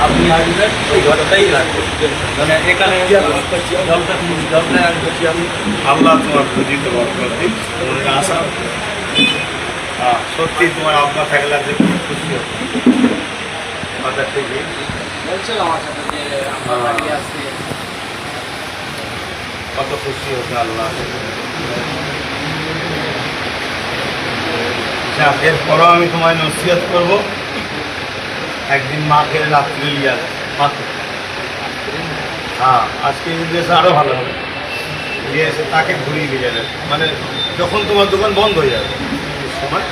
আপনি আসবেন ওই ঘরটাই লাগবে, মানে এখানে জলটা আমি আল্লাহ তোমার পুঁজিতে বরকত দিক, মনের আশা সত্যি তোমার আব্বা থাকলে যে খুব খুশি হতো। কথা ঠিকই বলছিল আমার সাথে যে আমার বাড়ি আছে। কত খুশি হতো আল্লাহ। এরপরও আমি তোমায় নসিহত করবো, একদিন মাকে রাত্রে নিয়ে আসবে মাকে। হ্যাঁ, আজকে ইংরেজ আরও ভালো হবে, নিয়ে এসে তাকে ঘুরিয়ে নিয়ে যাবে, মানে যখন তোমার দোকান বন্ধ হয়ে যাবে সময়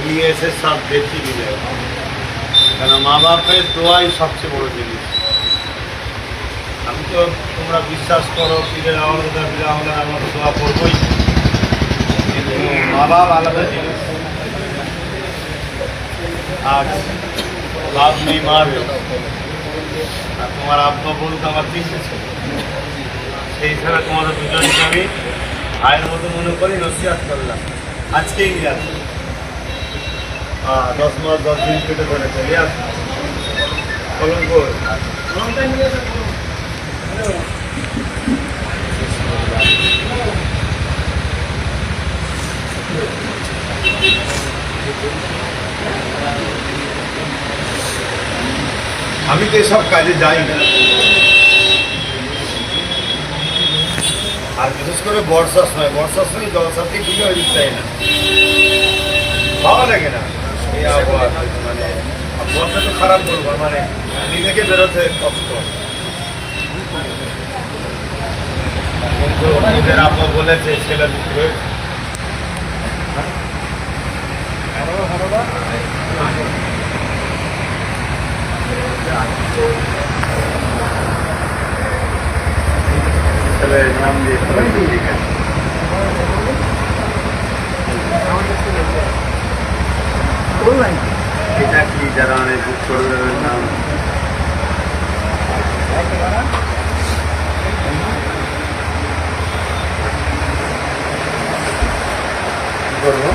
নিয়ে এসে সব দেখিয়ে নিয়ে যাবে। কেন মা বাপের দোয়াই সবচেয়ে বড় জিনিস। আমি তো তোমরা বিশ্বাস করো পীরের আওলাদা পীরের আওলাদা, আমরা তো দোয়া করবোই, কিন্তু মা বাপ আলাদা জিনিস। আর লাভ নেই মারবে, আর তোমার আব্বা বলতে আমার তিনটে ছেলে, সেই হিসাবে তোমাদের দুজনকে আমি ভাইয়ের মতো মনে করি, নসিহত করলাম। আজকেই নিয়ে আসবো, 10 মাস 10 দিন কেটে করে চলে আসবো। কলঙ্ক আমি তো এসব কাজে যাই না, আর বিশেষ করে বর্ষার সময় জলসাথে ভিজে হয়ে চাই না, ভালো লাগে না এই আবহাওয়া। মানে বর্ষা তো খারাপ বলবো, মানে নিজেকে বেরোতে কষ্ট। কিন্তু ওদের আব্বা বলেছে ছেলে দুটো ছেলের নাম দিয়ে ঠিক আছে। এটা কি যারা অনেক বুক করবে নাম করবো